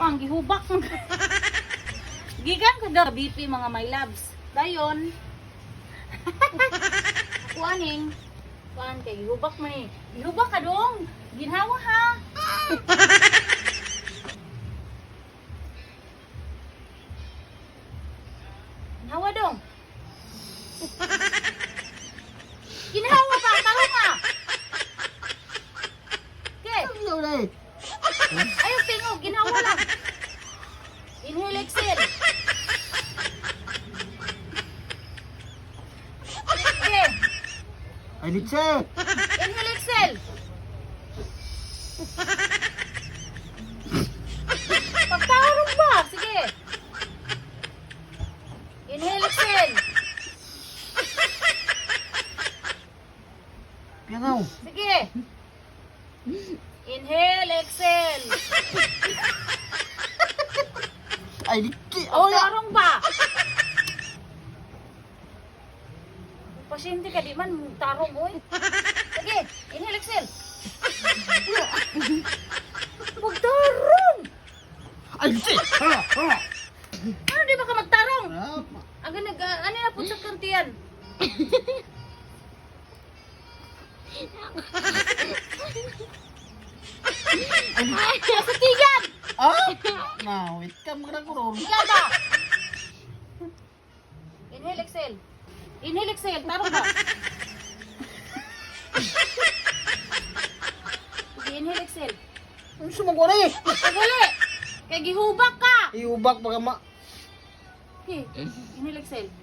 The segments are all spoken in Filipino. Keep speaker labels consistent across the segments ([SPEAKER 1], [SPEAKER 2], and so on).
[SPEAKER 1] Pang gihubak man. Gikan ko daw BP mga my loves. Dayon. Kuaning. Kuan kay gihubak man eh. Gihubak ka dong. Ginhawa ha. Ginhawa dong. Ginhawa pa, taro nga. Okay.
[SPEAKER 2] Ano na eh?
[SPEAKER 1] Ayaw tingog, ginhawa lang. Inhale, exhale. Okay.
[SPEAKER 2] Ay, di check.
[SPEAKER 1] Inhale, exhale. Pagtarong ba? Sige. Inhale, exhale.
[SPEAKER 2] Pianaw.
[SPEAKER 1] Sige. Inhale, exhale.
[SPEAKER 2] Ay, di check. Oh, ya.
[SPEAKER 1] Pagtarong ba? Pasyente ka di man, tarong oy. Sige, inhale, exhale. Pagtarong!
[SPEAKER 2] Ay, di check. Ha, ha.
[SPEAKER 1] Ano di ba ka magtarong?
[SPEAKER 2] Ah,
[SPEAKER 1] Aga ano na po sa kantiyan? Sa tiyan!
[SPEAKER 2] Ah? Na, wait ka mo na kurong.
[SPEAKER 1] Tiyan ba? Inhale, exhale. Inhale, exhale. Tarong ba? Sige, inhale, exhale.
[SPEAKER 2] Ano sumagwari?
[SPEAKER 1] Tagali! Kaya gihubak ka!
[SPEAKER 2] Iubak pa ka ma.
[SPEAKER 1] Okay, inhale, exhale.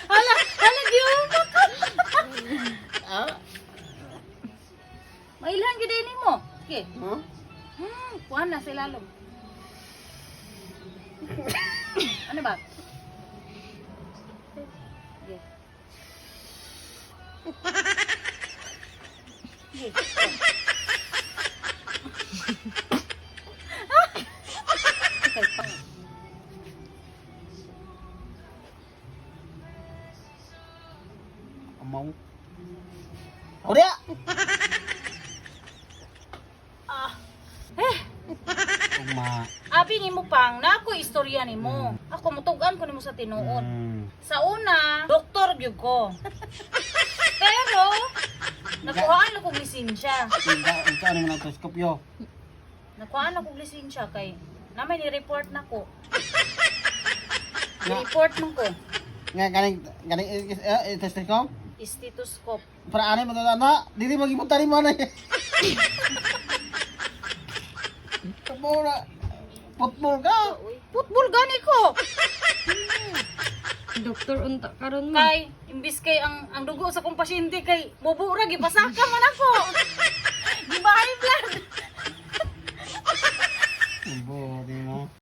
[SPEAKER 1] Hala, gihubak ka!
[SPEAKER 2] Ah?
[SPEAKER 1] Mailhan ka din mo. Okay.
[SPEAKER 2] Huh?
[SPEAKER 1] Kuhan na sa ilalong. Ano ba? Okay. Okay. Okay, pang.
[SPEAKER 2] Amaw. Ora! Uma.
[SPEAKER 1] Abi nimo pang, na ako istorya nimo. Ako mutugan ko nimo sa tinuod. Sa una, doktor gyud ko. Pero nakuhaan ako lisensya.
[SPEAKER 2] Ikaw ano man ang teleskopyo?
[SPEAKER 1] Nakuhaan ako lisensya kay namay ni-report nako. Ni-report man ko.
[SPEAKER 2] Nga ganing teleskop?
[SPEAKER 1] Stethoscope.
[SPEAKER 2] Para anay mo na dili magipunta ni mo na. Kabora. Football ka.
[SPEAKER 1] Football gani ko.
[SPEAKER 3] Doktor unta karon mo.
[SPEAKER 1] Kay imbis kay ang dugo sa kong pasyente kay mubura gipasaka man ako.